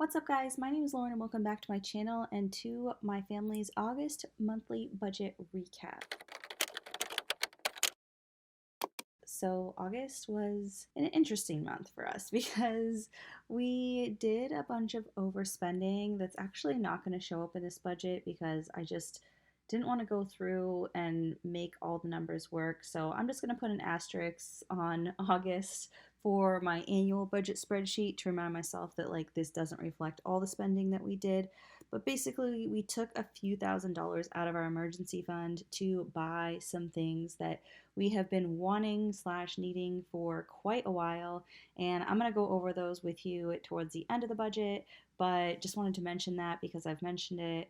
What's up, guys? My name is Lauren and welcome back to my channel and to my family's August monthly budget recap. So August was an interesting month for us because we did a bunch of overspending that's actually not going to show up in this budget because I just didn't want to go through and make all the numbers work. So I'm just going to put an asterisk on August for my annual budget spreadsheet to remind myself that this doesn't reflect all the spending that we did. But basically, we took a few $1,000s out of our emergency fund to buy some things that we have been wanting slash needing for quite a while, and I'm going to go over those with you towards the end of the budget, but just wanted to mention that because I've mentioned it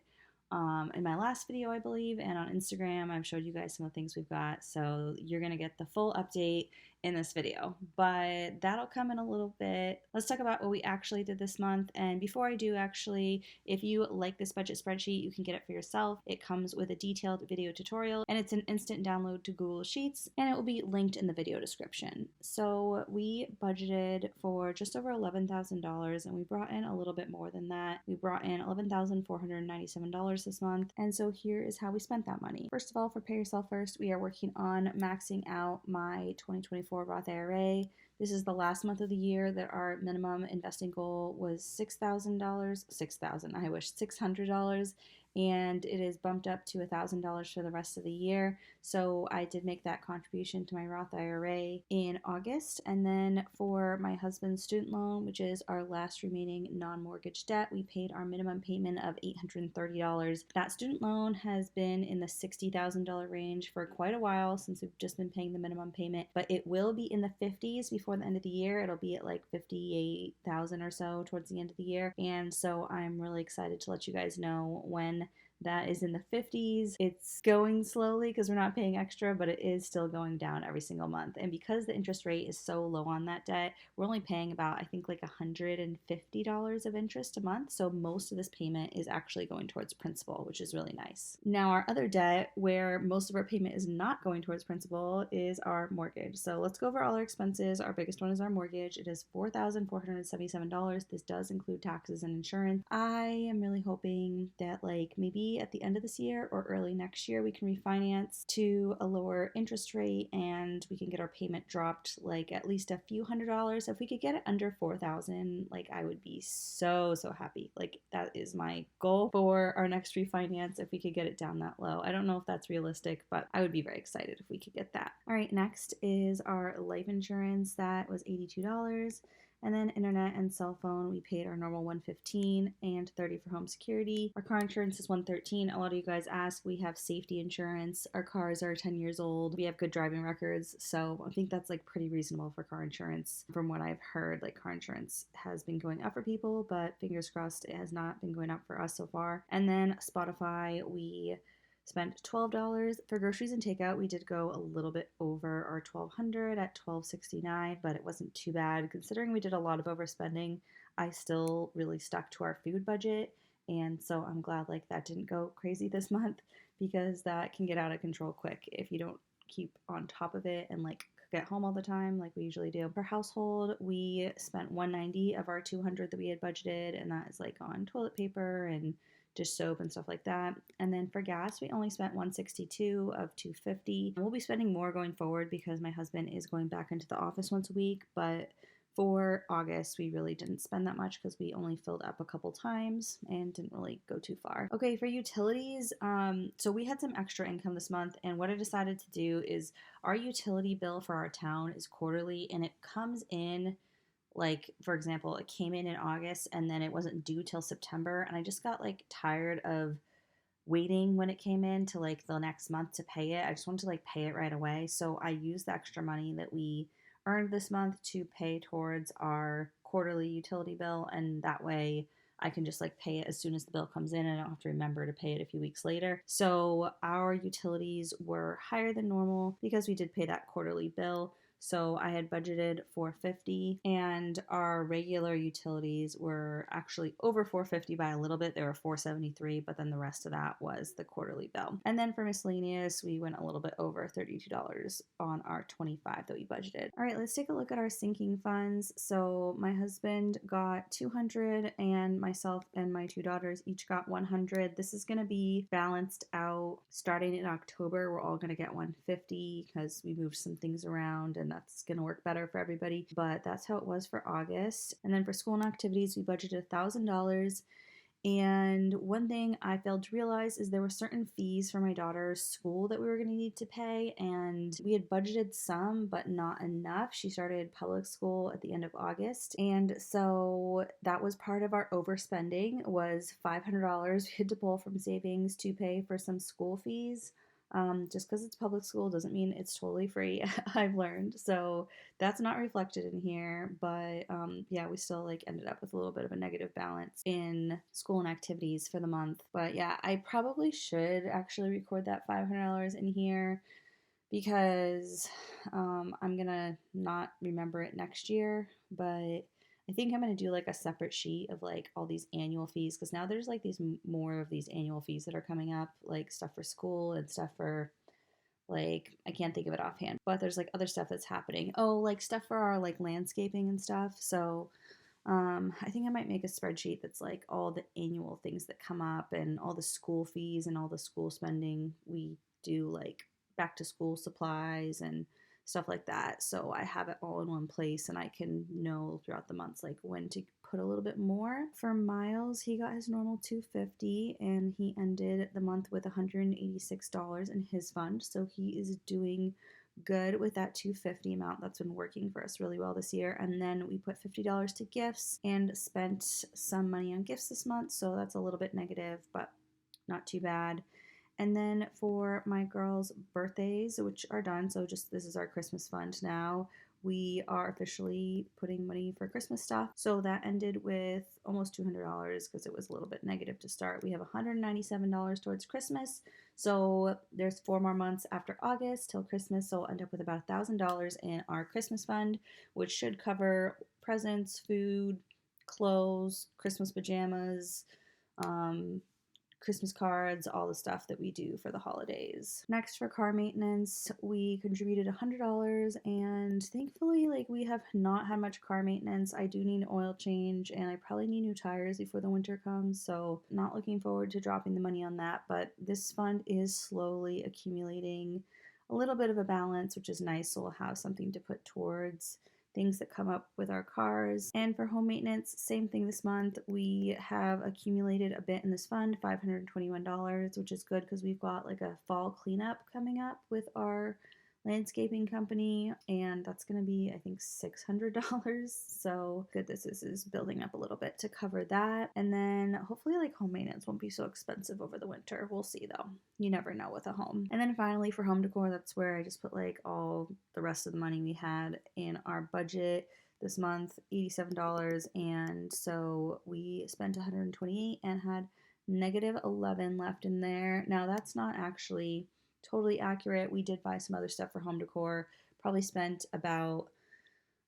in my last video, I believe, and on Instagram, I've showed you guys some of the things we've got, so you're going to get the full update in this video, but that'll come in a little bit. Let's talk about what we actually did this month. And before I do, actually, if you like this budget spreadsheet, you can get it for yourself. It comes with a detailed video tutorial and it's an instant download to Google Sheets, and it will be linked in the video description. So we budgeted for just over $11,000 and we brought in a little bit more than that. We brought in $11,497 this month, and so here is how we spent that money. First of all, for Pay Yourself First, we are working on maxing out my 2024 Roth IRA. This is the last month of the year that our minimum investing goal was $6,000. I wish $600, and it is bumped up to $1,000 for the rest of the year. So I did make that contribution to my Roth IRA in August. And then for my husband's student loan, which is our last remaining non-mortgage debt, we paid our minimum payment of $830. That student loan has been in the $60,000 range for quite a while since we've just been paying the minimum payment, but it will be in the 50s before the end of the year. It'll be at like 58,000 or so towards the end of the year. And so I'm really excited to let you guys know when that is in the 50s. It's going slowly because we're not paying extra, but it is still going down every single month. And because the interest rate is so low on that debt, we're only paying about, I think, like $150 of interest a month. So most of this payment is actually going towards principal, which is really nice. Now, our other debt, where most of our payment is not going towards principal, is our mortgage. So let's go over all our expenses. Our biggest one is our mortgage. It is $4,477. This does include taxes and insurance. I am really hoping that maybe at the end of this year or early next year we can refinance to a lower interest rate and we can get our payment dropped at least a few $100s. If we could get it under $4,000, I would be so happy. That is my goal for our next refinance, if we could get it down that low. I don't know if that's realistic, but I would be very excited if we could get that. All right, next is our life insurance. That was $82. And then internet and cell phone, we paid our normal $115 and $30 for home security. Our car insurance is $113. A lot of you guys ask, we have safety insurance. Our cars are 10 years old. We have good driving records. So I think that's pretty reasonable for car insurance. From what I've heard, car insurance has been going up for people, but fingers crossed it has not been going up for us so far. And then Spotify, we spent $12 for groceries and takeout. We did go a little bit over our $1,200 at $1,269, but it wasn't too bad. Considering we did a lot of overspending, I still really stuck to our food budget. And so I'm glad that didn't go crazy this month, because that can get out of control quick if you don't keep on top of it and cook at home all the time like we usually do. For household, we spent $190 of our $200 that we had budgeted, and that is on toilet paper and dish soap and stuff like that. And then for gas, we only spent $162 of $250. We'll be spending more going forward because my husband is going back into the office once a week, but for August, we really didn't spend that much because we only filled up a couple times and didn't really go too far. Okay, for utilities, so we had some extra income this month, and what I decided to do is our utility bill for our town is quarterly, and it comes in for example, it came in August and then it wasn't due till September, and I just got tired of waiting when it came in to the next month to pay it. I just wanted to pay it right away. So I used the extra money that we earned this month to pay towards our quarterly utility bill, and that way I can just pay it as soon as the bill comes in and I don't have to remember to pay it a few weeks later. So our utilities were higher than normal because we did pay that quarterly bill. So I had budgeted 450, and our regular utilities were actually over 450 by a little bit. They were 473, but then the rest of that was the quarterly bill. And then for miscellaneous, we went a little bit over $32 on our 25 that we budgeted. All right, let's take a look at our sinking funds. So my husband got 200, and myself and my two daughters each got 100. This is going to be balanced out starting in October. We're all going to get 150 because we moved some things around, and that's going to work better for everybody. But that's how it was for August. And then for school and activities, we budgeted $1,000. And one thing I failed to realize is there were certain fees for my daughter's school that we were going to need to pay, and we had budgeted some, but not enough. She started public school at the end of August, and so that was part of our overspending was $500 we had to pull from savings to pay for some school fees. Just because it's public school doesn't mean it's totally free. I've learned. So that's not reflected in here, but yeah, we still like ended up with a little bit of a negative balance in school and activities for the month. But yeah, I probably should actually record that $500 in here because I'm gonna not remember it next year. But I think I'm gonna do like a separate sheet of like all these annual fees because now there's like these more of these annual fees that are coming up, like stuff for school and stuff for like I can't think of it offhand, but there's like other stuff that's happening. Oh, like stuff for our like landscaping and stuff. So I think I might make a spreadsheet that's like all the annual things that come up and all the school fees and all the school spending we do, like back to school supplies and stuff like that. So I have it all in one place and I can know throughout the months like when to put a little bit more. For Miles, he got his normal 250 and he ended the month with $186 in his fund. So he is doing good with that 250 amount. That's been working for us really well this year. And then we put $50 to gifts and spent some money on gifts this month, so that's a little bit negative, but not too bad. And then for my girls' birthdays, which are done, so just this is our Christmas fund now, we are officially putting money for Christmas stuff. So that ended with almost $200 because it was a little bit negative to start. We have $197 towards Christmas. So there's 4 more months after August till Christmas. So we'll end up with about $1,000 in our Christmas fund, which should cover presents, food, clothes, Christmas pajamas, Christmas cards, all the stuff that we do for the holidays. Next, for car maintenance, we contributed $100, and thankfully, like, we have not had much car maintenance. I do need an oil change, and I probably need new tires before the winter comes, so not looking forward to dropping the money on that, but this fund is slowly accumulating a little bit of a balance, which is nice, so we'll have something to put towards things that come up with our cars. And for home maintenance, same thing this month. We have accumulated a bit in this fund, $521, which is good because we've got like a fall cleanup coming up with our landscaping company, and that's going to be I think $600. So good, this is building up a little bit to cover that. And then hopefully like home maintenance won't be so expensive over the winter. We'll see though, you never know with a home. And then finally for home decor, that's where I just put like all the rest of the money we had in our budget this month, $87. And so we spent 128 and had negative 11 left in there. Now that's not actually totally accurate. We did buy some other stuff for home decor. Probably spent about,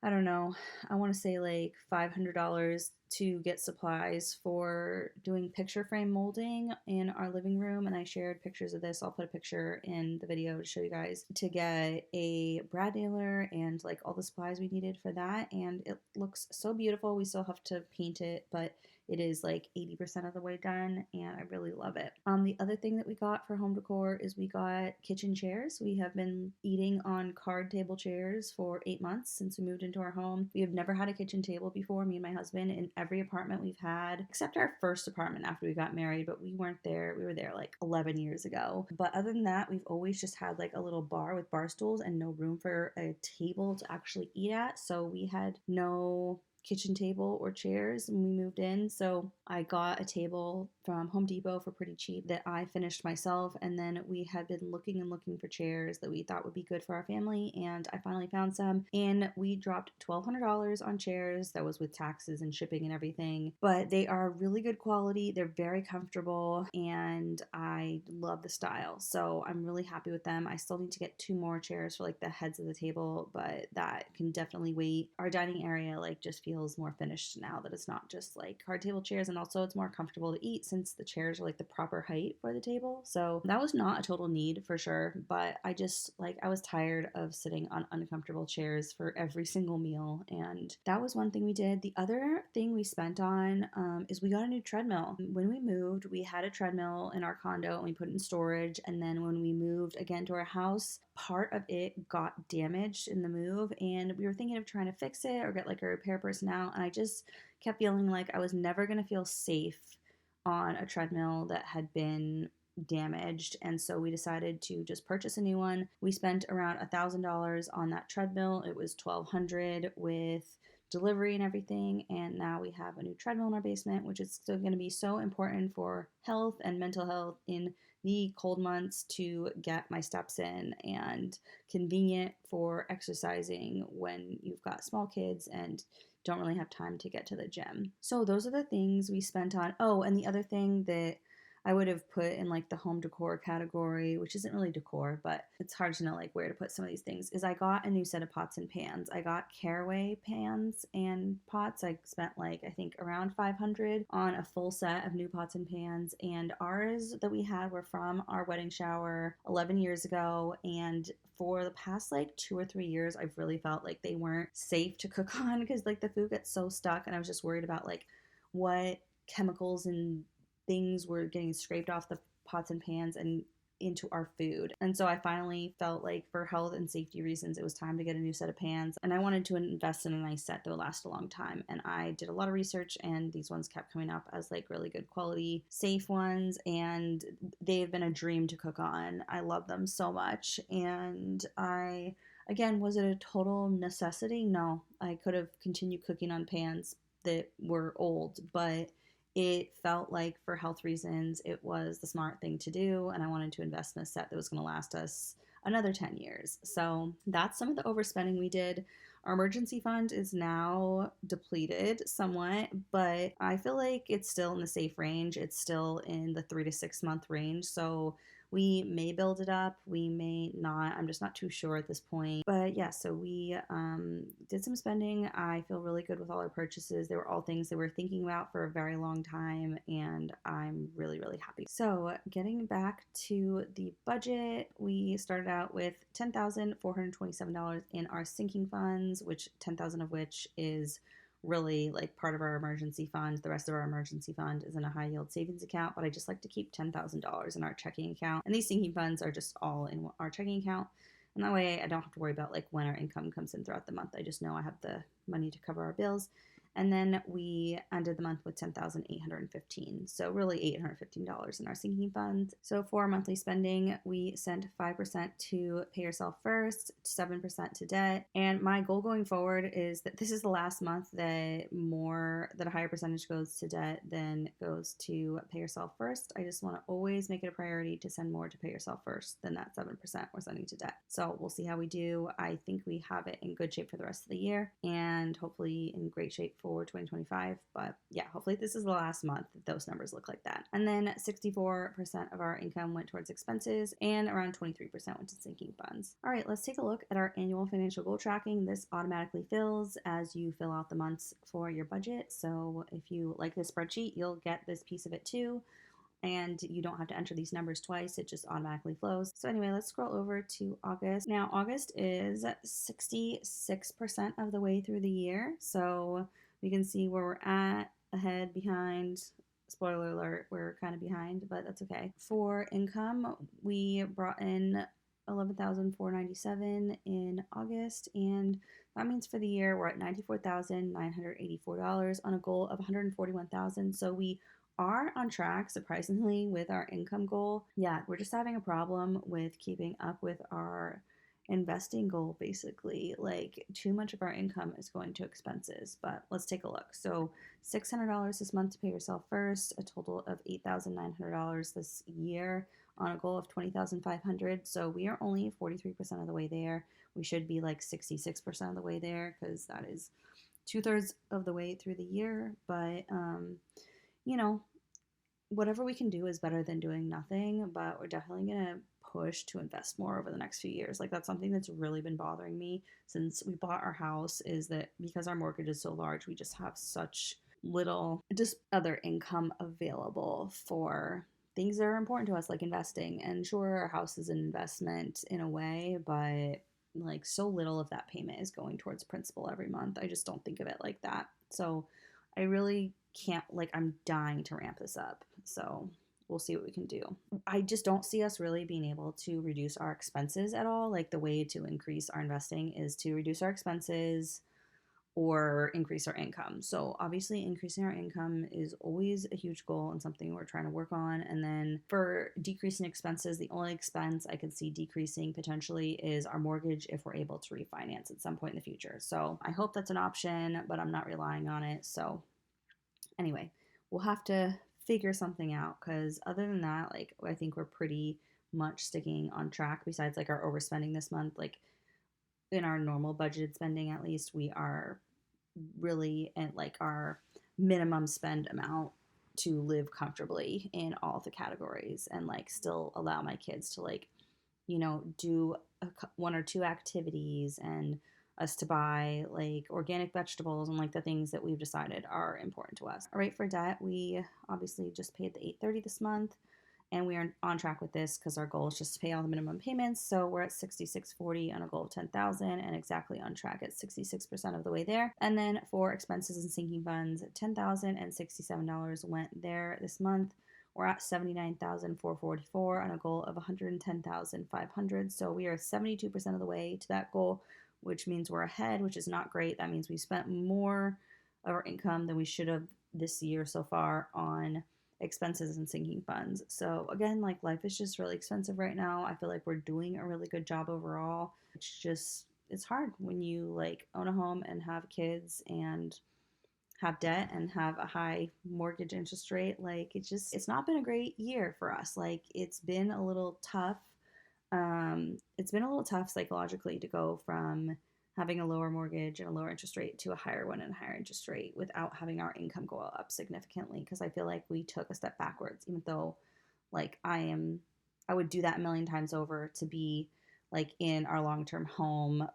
I don't know, I want to say like $500 to get supplies for doing picture frame molding in our living room. And I shared pictures of this. I'll put a picture in the video to show you guys, to get a brad nailer and like all the supplies we needed for that. And it looks so beautiful. We still have to paint it, but it is like 80% of the way done, and I really love it. The other thing that we got for home decor is we got kitchen chairs. We have been eating on card table chairs for 8 months since we moved into our home. We have never had a kitchen table before, me and my husband, in every apartment we've had, except our first apartment after we got married, but we weren't there. We were there like 11 years ago. But other than that, we've always just had like a little bar with bar stools and no room for a table to actually eat at. So we had no kitchen table or chairs when we moved in. So I got a table from Home Depot for pretty cheap that I finished myself. And then we had been looking and looking for chairs that we thought would be good for our family. And I finally found some. And we dropped $1,200 on chairs. That was with taxes and shipping and everything. But they are really good quality. They're very comfortable. And I love the style. So I'm really happy with them. I still need to get 2 more chairs for like the heads of the table, but that can definitely wait. Our dining area like just feels more finished now that it's not just like hard table chairs, and also it's more comfortable to eat since the chairs are like the proper height for the table. So that was not a total need for sure, but I just like I was tired of sitting on uncomfortable chairs for every single meal, and that was one thing we did. The other thing we spent on is we got a new treadmill. When we moved, we had a treadmill in our condo and we put it in storage, and then when we moved again to our house, part of it got damaged in the move, and we were thinking of trying to fix it or get like a repair person out, and I just kept feeling like I was never going to feel safe on a treadmill that had been damaged, and so we decided to just purchase a new one. We spent around $1,000 on that treadmill. It was $1,200 with delivery and everything, and now we have a new treadmill in our basement, which is still going to be so important for health and mental health in the cold months to get my steps in, and convenient for exercising when you've got small kids and don't really have time to get to the gym. So those are the things we spent on. Oh, and the other thing that I would have put in like the home decor category, which isn't really decor, but it's hard to know like where to put some of these things, is I got a new set of pots and pans. I got Caraway pans and pots. I spent like I think around $500 on a full set of new pots and pans, and ours that we had were from our wedding shower 11 years ago, and for the past like 2 or 3 years I've really felt like they weren't safe to cook on because like the food gets so stuck, and I was just worried about like what chemicals and things were getting scraped off the pots and pans and into our food. And so I finally felt like for health and safety reasons, it was time to get a new set of pans. And I wanted to invest in a nice set that would last a long time. And I did a lot of research, and these ones kept coming up as like really good quality, safe ones. And they've been a dream to cook on. I love them so much. And again, was it a total necessity? No, I could have continued cooking on pans that were old, but it felt like for health reasons it was the smart thing to do, and I wanted to invest in a set that was going to last us another 10 years. So that's some of the overspending we did. Our emergency fund is now depleted somewhat, but I feel like it's still in the safe range. It's still in the 3 to 6 month range. So we may build it up, we may not. I'm just not too sure at this point. But yeah, so we did some spending. I feel really good with all our purchases. They were all things that we were thinking about for a very long time, and I'm really, really happy. So getting back to the budget, we started out with $10,427 in our sinking funds, which 10,000 of which is really like part of our emergency fund. The rest of our emergency fund is in a high yield savings account, but I just like to keep $10,000 in our checking account. And these sinking funds are just all in our checking account. And that way I don't have to worry about like when our income comes in throughout the month. I just know I have the money to cover our bills. And then we ended the month with $10,815. So really $815 in our sinking funds. So for our monthly spending, we sent 5% to pay yourself first, 7% to debt. And my goal going forward is that this is the last month that a higher percentage goes to debt than goes to pay yourself first. I just want to always make it a priority to send more to pay yourself first than that 7% we're sending to debt. So we'll see how we do. I think we have it in good shape for the rest of the year, and hopefully in great shape for 2025. But yeah, hopefully this is the last month that those numbers look like that. And then 64% of our income went towards expenses, and around 23% went to sinking funds. All right, let's take a look at our annual financial goal tracking. This automatically fills as you fill out the months for your budget. So if you like this spreadsheet, you'll get this piece of it too. And you don't have to enter these numbers twice, it just automatically flows. So anyway, let's scroll over to August. Now, August is 66% of the way through the year. So we can see where we're at, ahead, behind. Spoiler alert, we're kind of behind, but that's okay. For income, we brought in $11,497 in August, and that means for the year we're at $94,984 on a goal of $141,000. So we are on track, surprisingly, with our income goal. Yeah, we're just having a problem with keeping up with our investing goal basically. Like too much of our income is going to expenses, but let's take a look. So $600 this month to pay yourself first, a total of $8,900 this year on a goal of 20,500. So we are only 43% of the way there. We should be like 66% of the way there because that is 2/3 of the way through the year. But you know, whatever we can do is better than doing nothing, but we're definitely going to push to invest more over the next few years. Like that's something that's really been bothering me since we bought our house, is that because our mortgage is so large, we just have such little just other income available for things that are important to us, like investing. And sure, our house is an investment in a way, but like so little of that payment is going towards principal every month. I just don't think of it like that. So I really can't, like, I'm dying to ramp this up. So we'll see what we can do. I just don't see us really being able to reduce our expenses at all. Like, the way to increase our investing is to reduce our expenses or increase our income. So obviously increasing our income is always a huge goal and something we're trying to work on. And then for decreasing expenses, the only expense I could see decreasing potentially is our mortgage if we're able to refinance at some point in the future. So I hope that's an option, but I'm not relying on it. So anyway, we'll have to figure something out because other than that, like I think we're pretty much sticking on track besides like our overspending this month. Like in our normal budgeted spending, at least we are really at like our minimum spend amount to live comfortably in all the categories and like still allow my kids to like, do one or two activities and us to buy like organic vegetables and like the things that we've decided are important to us. All right, for debt, we obviously just paid the 830 this month and we are on track with this because our goal is just to pay all the minimum payments. So we're at 6640 on a goal of 10,000 and exactly on track at 66% of the way there. And then for expenses and sinking funds, $10,067 went there this month. We're at 79,444 on a goal of 110,500. So we are 72% of the way to that goal, which means we're ahead, which is not great. That means we spent more of our income than we should have this year so far on expenses and sinking funds. So again, like life is just really expensive right now. I feel like we're doing a really good job overall. It's hard when you like own a home and have kids and have debt and have a high mortgage interest rate. Like it's not been a great year for us. Like it's been a little tough. It's been a little tough psychologically to go from having a lower mortgage and a lower interest rate to a higher one and a higher interest rate without having our income go up significantly, because I feel like we took a step backwards, even though like I would do that a million times over to be like in our long-term home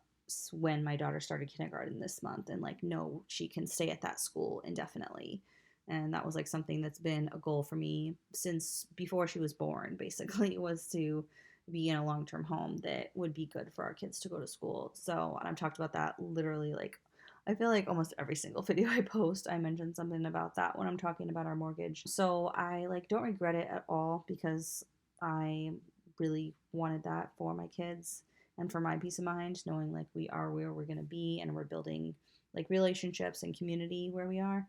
when my daughter started kindergarten this month and like no, she can stay at that school indefinitely. And that was like something that's been a goal for me since before she was born, basically, was to be in a long-term home that would be good for our kids to go to school. So, and I've talked about that literally like I feel like almost every single video I post, I mention something about that when I'm talking about our mortgage. So I like don't regret it at all because I really wanted that for my kids and for my peace of mind, knowing like we are where we're gonna be and we're building like relationships and community where we are.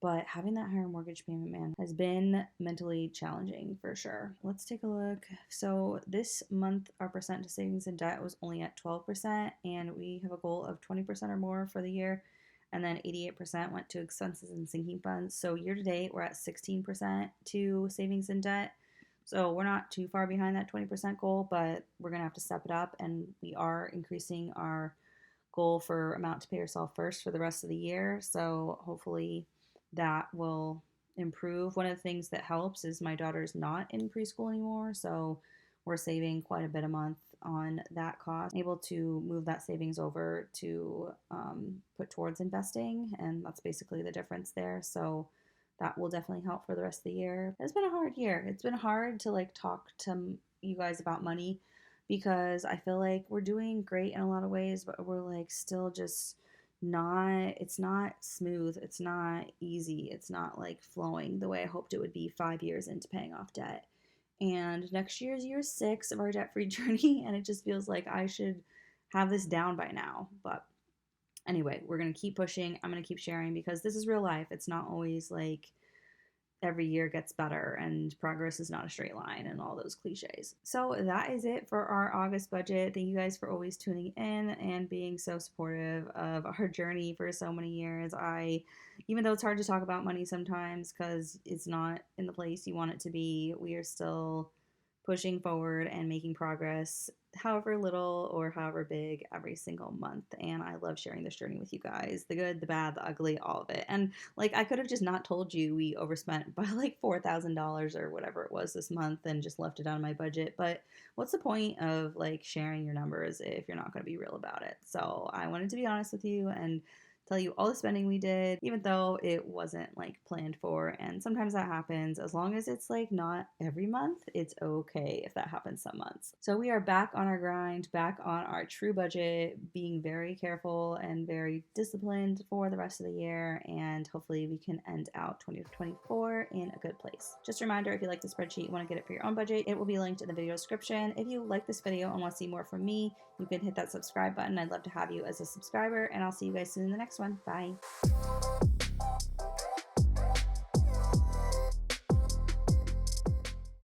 But having that higher mortgage payment, man, has been mentally challenging for sure. Let's take a look. So this month, our percent to savings and debt was only at 12%, and we have a goal of 20% or more for the year. And then 88% went to expenses and sinking funds. So year to date, we're at 16% to savings and debt. So we're not too far behind that 20% goal, but we're going to have to step it up. And we are increasing our goal for amount to pay yourself first for the rest of the year. So hopefully that will improve. One of the things that helps is my daughter's not in preschool anymore, so we're saving quite a bit a month on that cost. Able to move that savings over to put towards investing, and that's basically the difference there. So that will definitely help for the rest of the year. It's been a hard year. It's been hard to like talk to you guys about money because I feel like we're doing great in a lot of ways, but we're like still just it's not smooth, it's not easy, it's not like flowing the way I hoped it would be 5 years into paying off debt. And next year is year 6 of our debt free journey, and it just feels like I should have this down by now. But anyway, we're gonna keep pushing. I'm gonna keep sharing because this is real life. It's not always like every year gets better and progress is not a straight line and all those cliches. So that is it for our August budget. Thank you guys for always tuning in and being so supportive of our journey for so many years. Even though it's hard to talk about money sometimes because it's not in the place you want it to be, we are still pushing forward and making progress, however little or however big, every single month. And I love sharing this journey with you guys, the good, the bad, the ugly, all of it. And like, I could have just not told you we overspent by like $4,000 or whatever it was this month and just left it out of my budget. But what's the point of like sharing your numbers if you're not going to be real about it? So I wanted to be honest with you and tell you all the spending we did, even though it wasn't like planned for. And sometimes that happens. As long as it's like not every month, it's okay if that happens some months. So we are back on our grind, back on our true budget, being very careful and very disciplined for the rest of the year. And hopefully we can end out 2024 in a good place. Just a reminder, if you like the spreadsheet, you want to get it for your own budget, it will be linked in the video description. If you like this video and want to see more from me, you can hit that subscribe button. I'd love to have you as a subscriber, and I'll see you guys soon in the next one. Bye.